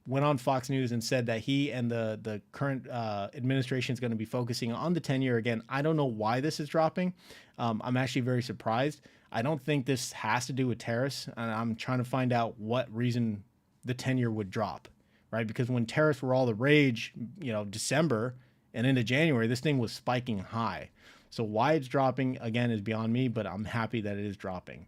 went on Fox News and said that he and the current administration is going to be focusing on the 10-year again. I don't know why this is dropping. I'm actually very surprised. I don't think this has to do with tariffs, and I'm trying to find out what reason the 10-year would drop, right? Because when tariffs were all the rage, you know, December and into January, this thing was spiking high. So why it's dropping, again, is beyond me, but I'm happy that it is dropping.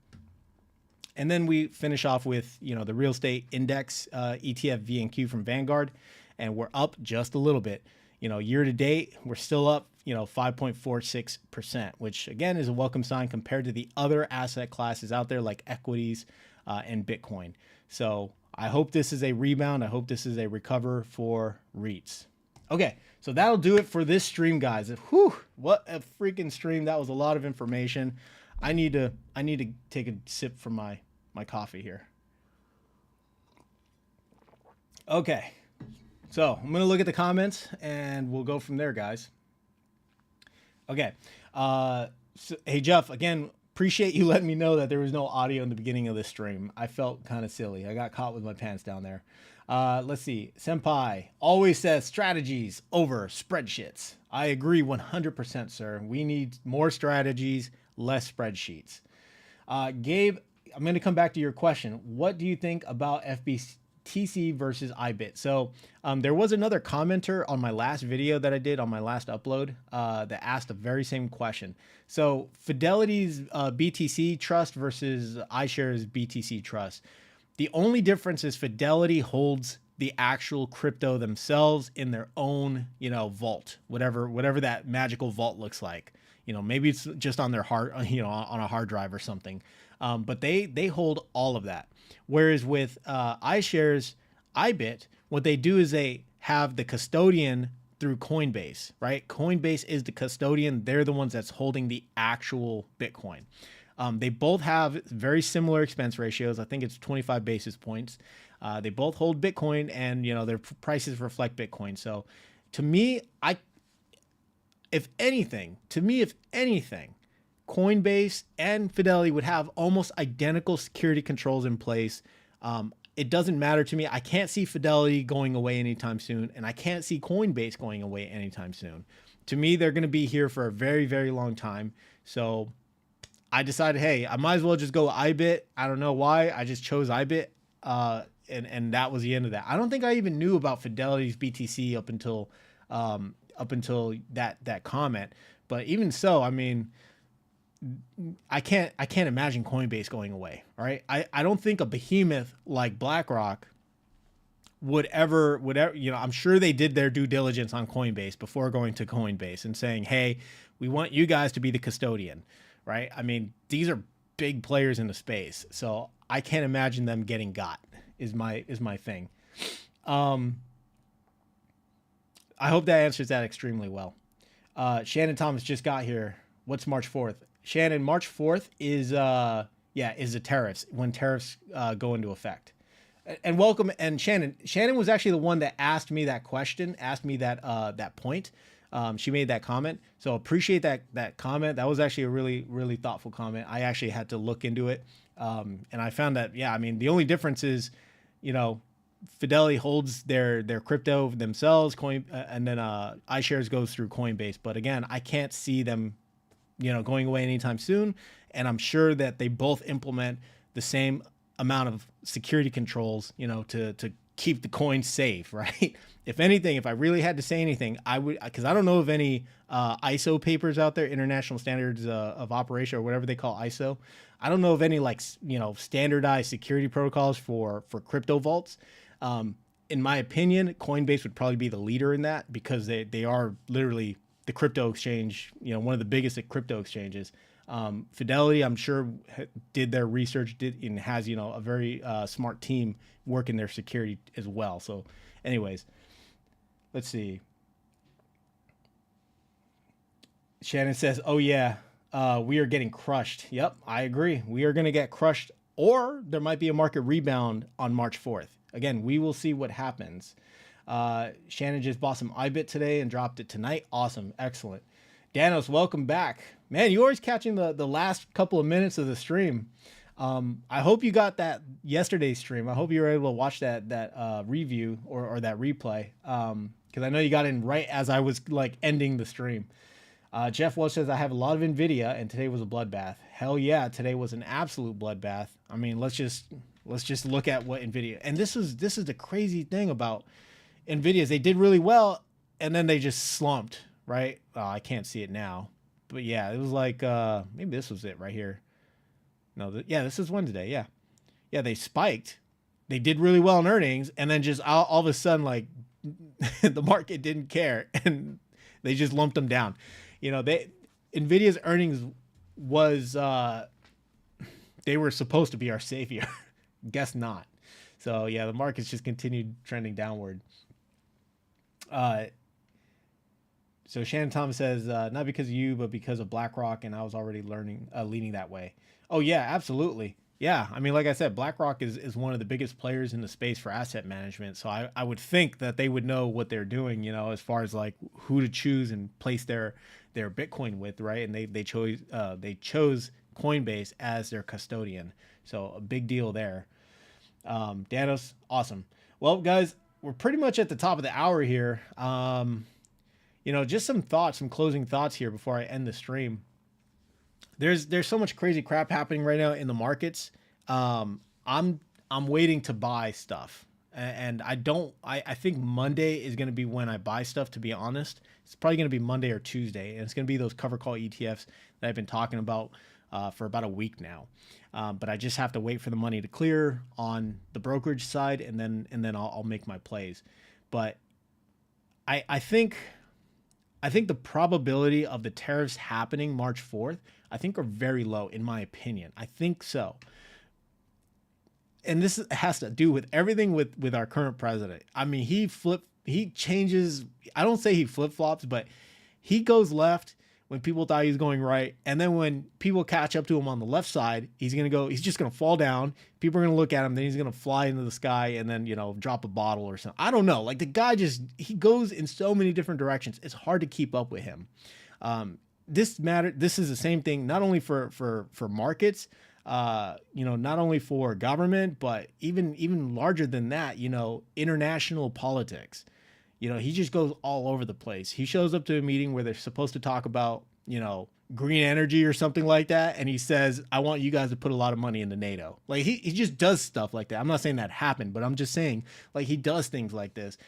And then we finish off with, you know, the real estate index, ETF VNQ from Vanguard, and we're up just a little bit. You know, year to date, we're still up, you know, 5.46%, which again is a welcome sign compared to the other asset classes out there like equities and Bitcoin. So I hope this is a rebound. I hope this is a recover for REITs. Okay, so that'll do it for this stream, guys. Whew, what a freaking stream. That was a lot of information. I need to take a sip from my coffee here. Okay, so I'm gonna look at the comments and we'll go from there, guys. Okay, so, hey Jeff, again, appreciate you letting me know that there was no audio in the beginning of this stream. I felt kind of silly. I got caught with my pants down there. Let's see. Smci always says strategies over spreadsheets. I agree 100%, sir. We need more strategies, less spreadsheets. Gabe, I'm going to come back to your question. What do you think about FBTC versus IBIT? So there was another commenter on my last video that I did on my last upload that asked the very same question. So Fidelity's BTC Trust versus iShares BTC Trust. The only difference is Fidelity holds the actual crypto themselves in their own, vault, whatever that magical vault looks like. Maybe it's just on their hard, on a hard drive or something. But they hold all of that. Whereas with iShares, iBit, what they do is they have the custodian through Coinbase, right? Coinbase is the custodian. They're the ones that's holding the actual Bitcoin. They both have very similar expense ratios. I think it's 25 basis points. They both hold Bitcoin, and their prices reflect Bitcoin. So to me, if anything, Coinbase and Fidelity would have almost identical security controls in place. It doesn't matter to me. I can't see Fidelity going away anytime soon, and I can't see Coinbase going away anytime soon. To me, they're going to be here for a very, very long time. So I decided, hey, I might as well just go iBit. I don't know why. I just chose iBit, and that was the end of that. I don't think I even knew about Fidelity's BTC up until that comment. But even so, I mean, I can't imagine Coinbase going away. All right. I don't think a behemoth like BlackRock would ever, I'm sure they did their due diligence on Coinbase before going to Coinbase and saying, hey, we want you guys to be the custodian, right? I mean, these are big players in the space. So I can't imagine them getting got is my thing. I hope that answers that extremely well. Shannon Thomas just got here. What's March 4th? Shannon, March 4th is the tariffs, when tariffs go into effect. And welcome. And Shannon was actually the one that asked me that question, asked me that point. She made that comment. So appreciate that comment. That was actually a really, really thoughtful comment. I actually had to look into it. And I found that, I mean, the only difference is, Fidelity holds their crypto themselves, and then iShares goes through Coinbase. But again, I can't see them going away anytime soon. And I'm sure that they both implement the same amount of security controls, to keep the coin safe, right? If anything, if I really had to say anything, I would, because I don't know of any ISO papers out there, International Standards of Operation, or whatever they call ISO. I don't know of any standardized security protocols for crypto vaults. In my opinion, Coinbase would probably be the leader in that, because they are literally the crypto exchange, one of the biggest crypto exchanges. Fidelity, I'm sure, did their research, and has, a very smart team working their security as well. So anyways, let's see. Shannon says, oh yeah, we are getting crushed. Yep, I agree. We are going to get crushed, or there might be a market rebound on March 4th. Again, we will see what happens. Shannon just bought some iBit today and dropped it tonight. Awesome. Excellent. Danos, welcome back. Man, you're always catching the last couple of minutes of the stream. I hope you got that yesterday's stream. I hope you were able to watch that review or that replay. Because I know you got in right as I was ending the stream. Jeff Welch says, I have a lot of NVIDIA, and today was a bloodbath. Hell yeah, today was an absolute bloodbath. I mean, let's just look at what NVIDIA, and this is the crazy thing about NVIDIA, is they did really well, and then they just slumped, right? I can't see it now, but yeah, it was maybe this was it right here. No, this is Wednesday. Yeah, they spiked. They did really well in earnings, and then just all of a sudden, the market didn't care, and they just lumped them down. NVIDIA's earnings was, they were supposed to be our savior. Guess not. So yeah, the market's just continued trending downward. So Shannon Thomas says, not because of you, but because of BlackRock, and I was already leaning that way. Oh yeah, absolutely. Yeah, I mean, like I said, BlackRock is one of the biggest players in the space for asset management. So I would think that they would know what they're doing, as far as who to choose and place their Bitcoin with, right? And they chose Coinbase as their custodian. So a big deal there. Danos, awesome. Well, guys, we're pretty much at the top of the hour here. Just some closing thoughts here before I end the stream. There's so much crazy crap happening right now in the markets. I'm waiting to buy stuff, and I think Monday is going to be when I buy stuff, to be honest. It's probably going to be Monday or Tuesday, and it's going to be those cover call ETFs that I've been talking about. for about a week now. But I just have to wait for the money to clear on the brokerage side, and then I'll make my plays. But I think the probability of the tariffs happening March 4th, I think, are very low, in my opinion. I think so. And this has to do with everything with our current president. I mean, he changes. I don't say he flip-flops, but he goes left when people thought he was going right. And then when people catch up to him on the left side, he's just going to fall down. People are going to look at him. Then he's going to fly into the sky and then, drop a bottle or something. I don't know. Like, the guy he goes in so many different directions. It's hard to keep up with him. This is the same thing, not only for markets, not only for government, but even larger than that, international politics. He just goes all over the place. He shows up to a meeting where they're supposed to talk about, green energy or something like that. And he says, I want you guys to put a lot of money into NATO. Like, he just does stuff like that. I'm not saying that happened, but I'm just saying, like, he does things like this.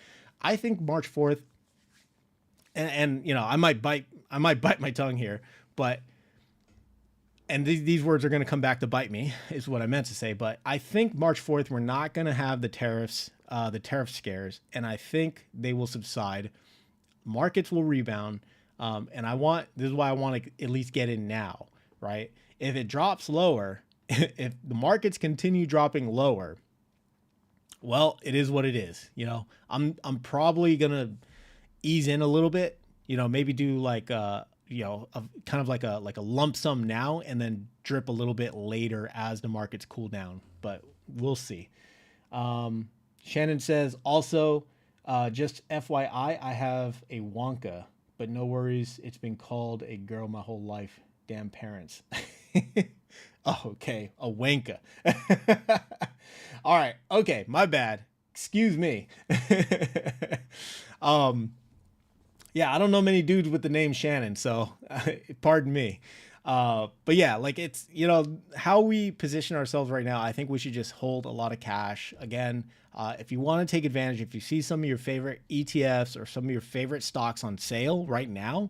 I think March 4th, and I might bite my tongue here, but, and these words are going to come back to bite me, is what I meant to say. But I think March 4th, we're not going to have the tariff scares, and I think they will subside. Markets will rebound. And this is why I want to at least get in now, right? If it drops lower, if the markets continue dropping lower, well, it is what it is. I'm probably going to ease in a little bit, maybe do like, kind of like a lump sum now and then drip a little bit later as the markets cool down, but we'll see. Shannon says also, just FYI, I have a Wonka, but no worries. It's been called a girl my whole life. Damn parents. Oh, okay. A wanka. All right. Okay. My bad. Excuse me. Yeah, I don't know many dudes with the name Shannon, so pardon me. But yeah, like, it's, how we position ourselves right now, I think we should just hold a lot of cash. Again, if you want to take advantage, if you see some of your favorite ETFs or some of your favorite stocks on sale right now,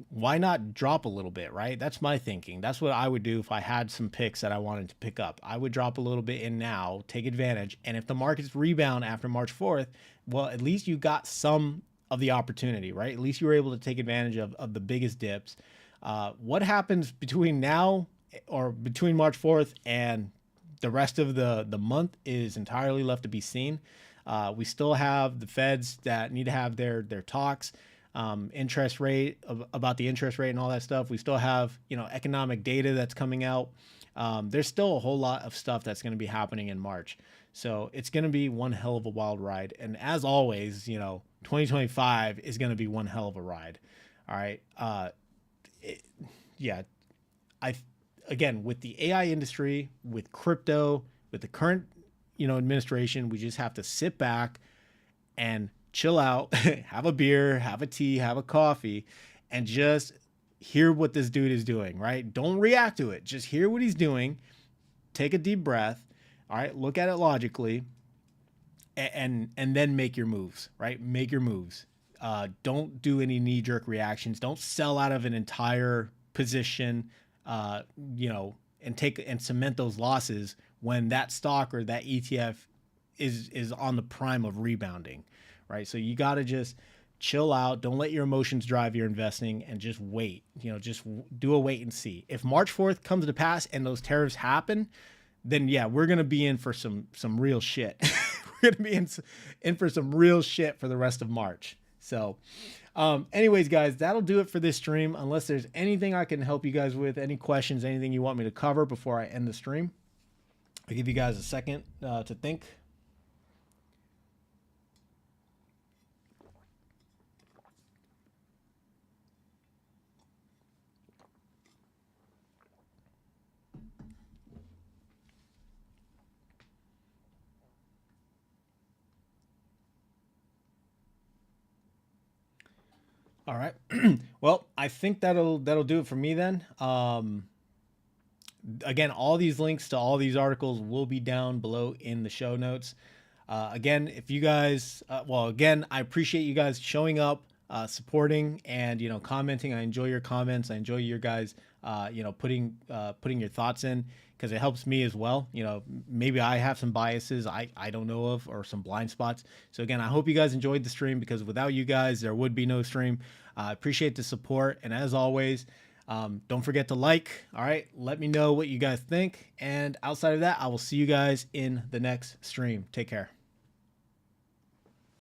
why not drop a little bit, right? That's my thinking. That's what I would do if I had some picks that I wanted to pick up. I would drop a little bit in now, take advantage. And if the markets rebound after March 4th, well, at least you got some of the opportunity, right? At least you were able to take advantage of the biggest dips. What happens between now or between March 4th and the rest of the month is entirely left to be seen. We still have the feds that need to have their talks, interest rate, about the interest rate and all that stuff. We still have, economic data that's coming out. There's still a whole lot of stuff that's going to be happening in March. So it's going to be one hell of a wild ride. And as always, 2025 is going to be one hell of a ride. All right. Again, with the AI industry, with crypto, with the current, administration, we just have to sit back and chill out, have a beer, have a tea, have a coffee, and just hear what this dude is doing, right? Don't react to it. Just hear what he's doing. Take a deep breath. All right. Look at it logically and then make your moves, right? Make your moves. Don't do any knee-jerk reactions. Don't sell out of an entire position, and cement those losses when that stock or that ETF is on the prime of rebounding, right? So you got to just chill out. Don't let your emotions drive your investing and just wait. Just do a wait and see. If March 4th comes to pass and those tariffs happen, then yeah, we're gonna be in for some real shit. We're gonna be in for some real shit for the rest of March. So anyways, guys, that'll do it for this stream. Unless there's anything I can help you guys with, any questions, anything you want me to cover before I end the stream, I'll give you guys a second to think. All right. Well, I think that'll do it for me then. Again, all these links to all these articles will be down below in the show notes. Again, if you guys, again, I appreciate you guys showing up supporting and, you know, commenting. I enjoy your comments. I enjoy your guys, you know, putting your thoughts in, because it helps me as well. You know, maybe I have some biases I don't know of, or some blind spots. So again, I hope you guys enjoyed the stream, because without you guys, there would be no stream. I appreciate the support. And as always, don't forget to like. All right. Let me know what you guys think. And outside of that, I will see you guys in the next stream. Take care.